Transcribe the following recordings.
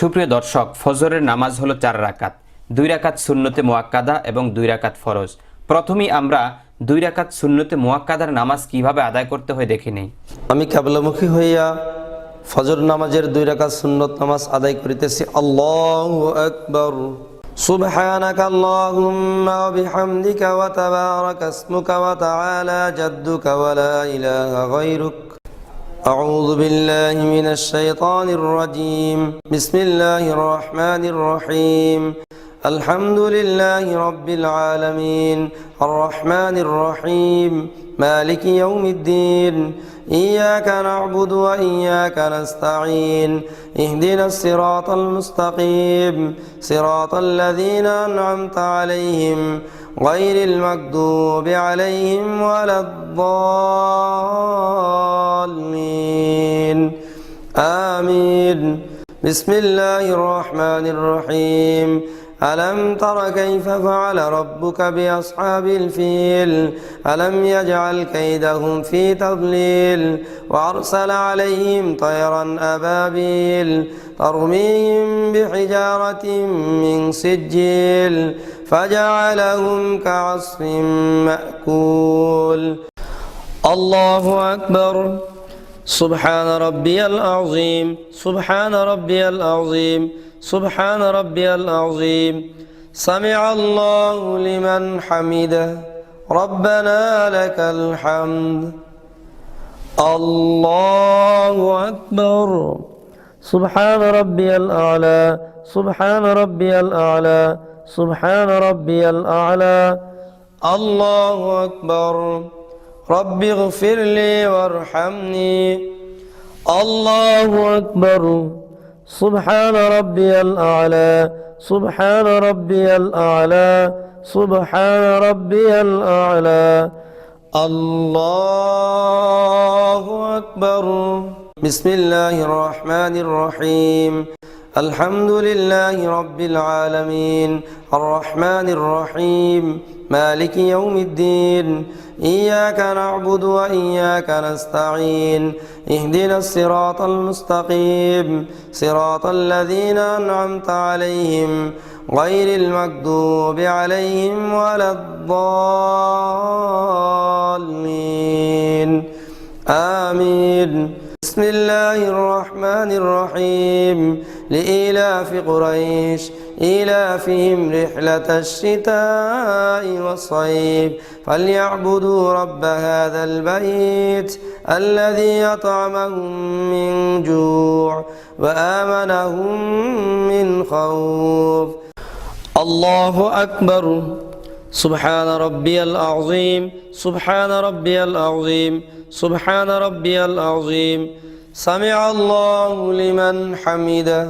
সুপ্রিয় দর্শক, ফজরের নামাজ হলো 4 রাকাত, 2 রাকাত সুন্নতে মুআক্কাদা এবং 2 রাকাত ফরজ। প্রথমেই আমরা 2 রাকাত সুন্নতে মুআক্কাদার নামাজ কিভাবে আদায় করতে হয় দেখে নেই। আমি কিবলামুখী হইয়া ফজর নামাজের 2 রাকাত সুন্নত নামাজ আদায় করিতেছি। আল্লাহু আকবার। সুবহানাকা আল্লাহুম্মা ওয়া বিহামদিকা ওয়া তাবারাকা ইসমুকা ওয়া তাআলা জাদ্দুকা ওয়া লা ইলাহা গায়রুক। আউযু বিল্লাহি মিনাশ শাইতানির রাজীম। বিসমিল্লাহির রহমানির রহিম। আলহামদুলিল্লাহি রাব্বিল আলামিন আর রহমানির রহিম মালিকি ইয়াউমিদ্দিন ইয়্যাকা না'বুদু ওয়া ইয়্যাকা নাস্তাঈন ইহদিনাস সিরাতাল মুস্তাকিম সিরাতাল লাযীনা আন'আমতা আলাইহিম গায়রিল মাগদুবি আলাইহিম ওয়ালাদ-দাল্লিন আমিন। বিসমিল্লাহির রহমানির রহিম। ألم تر كيف فعل ربك بأصحاب الفيل ألم يجعل كيدهم في تضليل وأرسل عليهم طيرا أبابيل ترميهم بحجارة من سجيل فجعلهم كعصف مأكول. الله أكبر. سبحان ربي العظيم سبحان ربي العظيم سبحان ربي العظيم. سمع الله لمن حمده ربنا لك الحمد. الله أكبر. سبحان ربي الأعلى سبحان ربي الأعلى سبحان ربي الأعلى. الله أكبر. رب اغفر لي وارحمني. الله أكبر. سبحان ربي الأعلى سبحان ربي الأعلى سبحان ربي الأعلى. الله أكبر. بسم الله الرحمن الرحيم. الحمد لله رب العالمين الرحمن الرحيم مالك يوم الدين إياك نعبد وإياك نستعين اهدنا الصراط المستقيم صراط الذين أنعمت عليهم غير المغضوب عليهم ولا الضالين آمين. بسم الله الرحمن الرحيم. لإيلاف قريش إيلافهم رحلة الشتاء والصيف فليعبدوا رب هذا البيت الذي أطعمهم من جوع وآمنهم من خوف. الله أكبر. سبحان ربي العظيم سبحان ربي العظيم سبحان ربي العظيم. سمع الله لمن حمده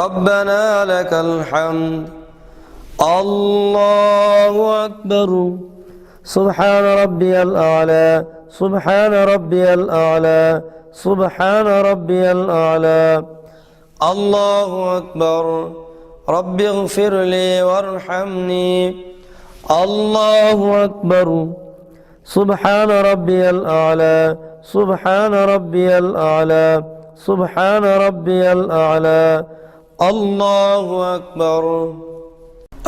ربنا لك الحمد. الله أكبر. سبحان ربي الأعلى سبحان ربي الأعلى سبحان ربي الأعلى. الله أكبر. رب اغفر لي وارحمني. الله أكبر. سبحان ربي الأعلى سبحان ربي الأعلى سبحان ربي الأعلى. الله أكبر.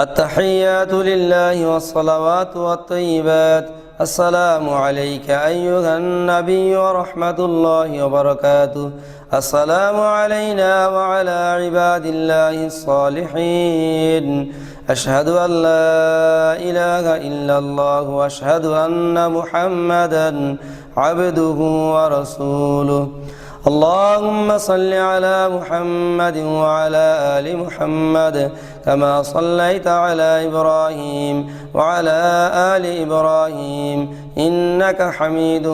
التحيات لله والصلوات والطيبات. السلام عليك أيها النبي ورحمة الله وبركاته. السلام علينا وعلى عباد الله الصالحين. أشهد أن لا إله إلا الله وأشهد أن محمدا عبده ورسوله. اللهم صل على محمد وعلى آل محمد كما صليت على إبراهيم وعلى آل إبراهيم إنك حميد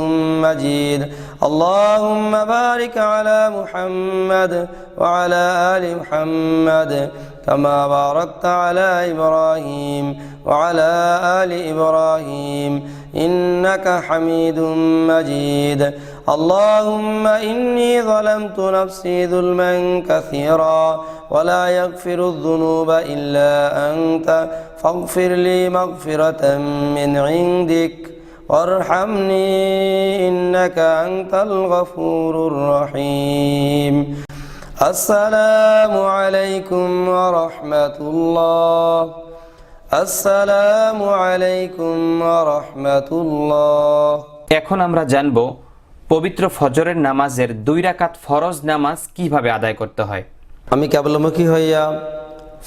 مجيد. اللهم بارك على محمد وعلى آل محمد كما باركت على إبراهيم وعلى آل إبراهيم إنك حميد مجيد. اللهم إني ظلمت نفسي ظلما كثيرا ولا يغفر الذنوب إلا أنت فاغفر لي مغفرة من عندك وارحمني إنك أنت الغفور الرحيم. আসসালামু আলাইকুম ওয়া রাহমাতুল্লাহ। আসসালামু আলাইকুম ওয়া রাহমাতুল্লাহ। এখন আমরা জানব পবিত্র ফজরের নামাজের 2 রাকাত ফরজ নামাজ কিভাবে আদায় করতে হয়। আমি কেবলমুখী হইয়া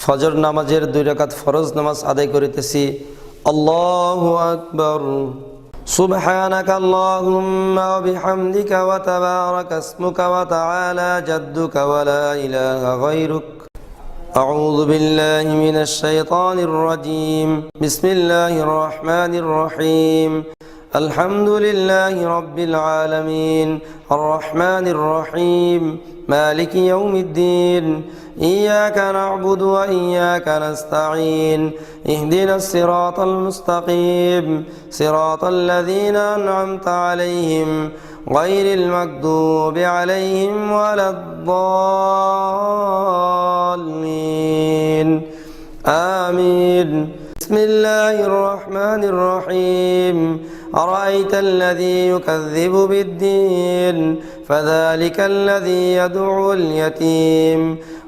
ফজর নামাজের 2 রাকাত ফরজ নামাজ আদায় করিতেছি। আল্লাহু আকবার। সুবহানাকা আল্লাহুম্মা ওয়া বিহামদিকা ওয়া তাবারাকা ইসমুকা ওয়া তাআলা জাদ্দুকা ওয়া লা ইলাহা গায়রুক। আউযু বিল্লাহি মিনাশ শাইতানির রাজীম। বিসমিল্লাহির রহমানির রহিম। আলহামদুলিল্লাহি রাব্বিল আলামিন আর রহমানির রহিম মালিকি ইয়াউমিদ্দিন ইয়্যাকা না'বুদু ওয়া ইয়্যাকা নাস্তাঈন ইহদিনাস সিরাতাল মুস্তাকিম সিরাতাল লাযীনা আন'আমতা আলাইহিম গায়রিল মাগদুবি আলাইহিম ওয়ালাদ-দাল্লিন আমিন। বিসমিল্লাহির রহমানির রহিম। أرأيت الذي يكذب بالدين فذلك الذي يدعو اليتيم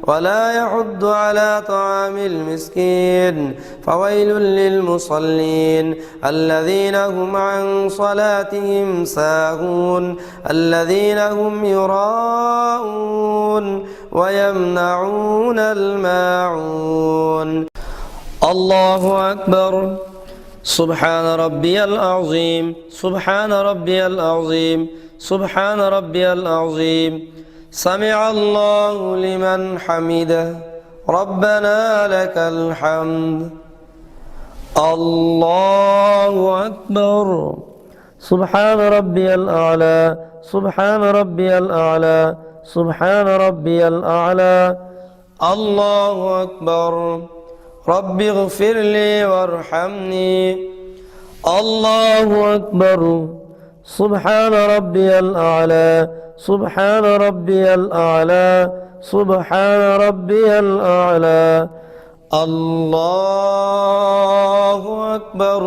ولا يحض على طعام المسكين فويل للمصلين الذين هم عن صلاتهم ساهون الذين هم يراءون ويمنعون الماعون. الله أكبر. سبحان ربي العظيم سبحان ربي العظيم سبحان ربي العظيم. سمع الله لمن حمده ربنا لك الحمد. الله أكبر. سبحان ربي الأعلى سبحان ربي الأعلى سبحان ربي الأعلى. الله أكبر. رب اغفر لي وارحمني. الله أكبر. سبحان ربي الأعلى سبحان ربي الأعلى سبحان ربي الأعلى. الله أكبر.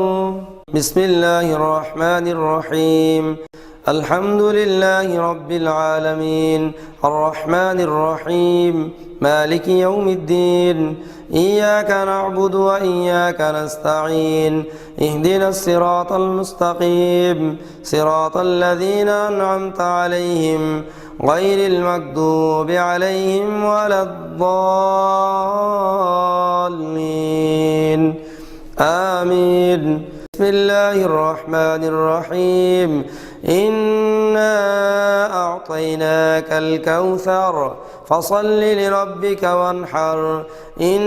بسم الله الرحمن الرحيم. الحمد لله رب العالمين الرحمن الرحيم مالك يوم الدين إياك نعبد وإياك نستعين اهدنا الصراط المستقيم صراط الذين أنعمت عليهم غير المغضوب عليهم ولا الضالين آمين. بسم الله الرحمن الرحيم. إنا أعطيناك الكوثر فصل لربك وانحر إن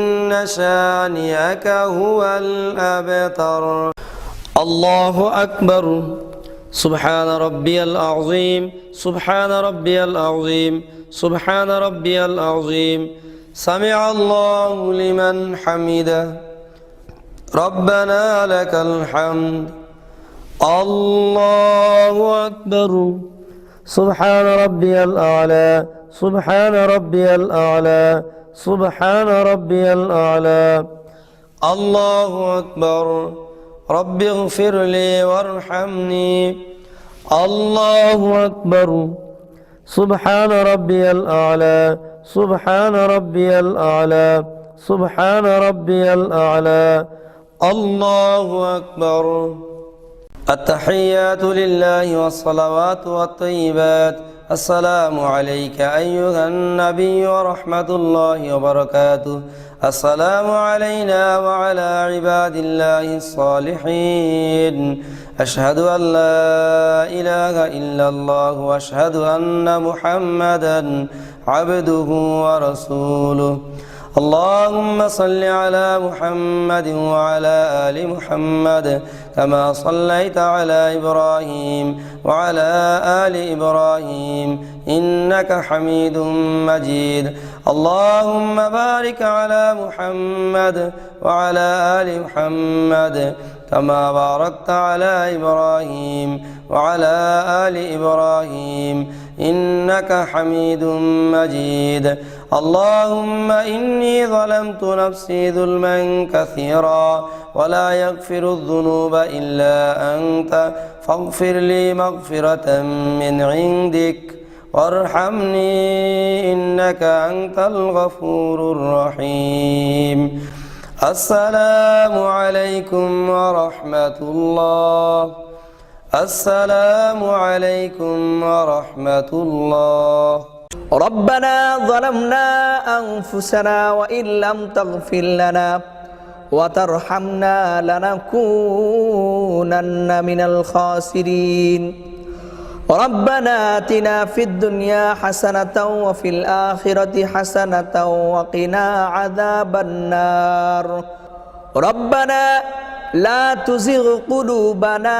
شانئك هو الأبتر. الله أكبر. سبحان ربي العظيم سبحان ربي العظيم سبحان ربي العظيم. سمع الله لمن حمده ربنا لك الحمد. الله أكبر. سبحان ربي الأعلى سبحان ربي الأعلى سبحان ربي الأعلى. الله أكبر. رب اغفر لي وارحمني. الله أكبر. سبحان ربي الأعلى سبحان ربي الأعلى سبحان ربي الأعلى. الله أكبر. التحيات لله والصلوات والطيبات. السلام عليك أيها النبي ورحمة الله وبركاته. السلام علينا وعلى عباد الله الصالحين. أشهد أن لا إله إلا الله وأشهد أن محمدا عبده ورسوله. اللهم صل على محمد وعلى آل محمد كما صليت على إبراهيم وعلى آل إبراهيم إنك حميد مجيد. اللهم بارك على محمد وعلى آل محمد كما باركت على إبراهيم وعلى آل إبراهيم إنك حميد مجيد. اللهم إني ظلمت نفسي ظلما كثيرا ولا يغفر الذنوب إلا أنت فاغفر لي مغفرة من عندك وارحمني إنك أنت الغفور الرحيم. السلام عليكم ورحمة الله. السلام عليكم ورحمة الله. ربنا ظلمنا أنفسنا وإن لم تغفر لنا وترحمنا لنكونن من الخاسرين. ربنا آتنا في الدنيا حسنة وفي الآخرة حسنة وقنا عذاب النار. ربنا لا تزغ قلوبنا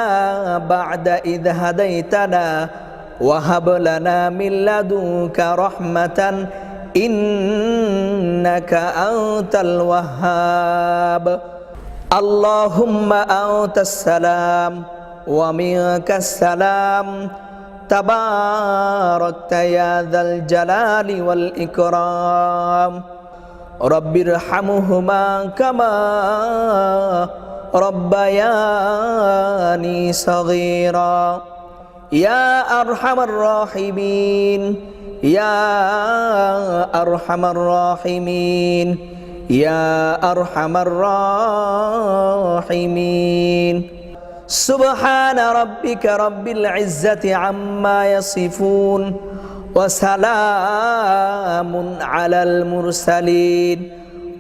بعد إذ هديتنا وهب لنا من لدنك رحمة إنك أنت الوهاب. اللهم أنت السلام ومنك السلام تباركت يا ذا الجلال والإكرام. رب ارحمهما كما ربياني صغيرا. يا أرحم الراحمين يا أرحم الراحمين يا أرحم الراحمين. سبحان ربك رب العزة عما يصفون وسلام على المرسلين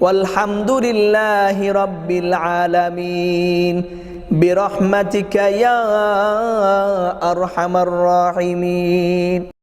والحمد لله رب العالمين برحمتك يا أرحم الراحمين.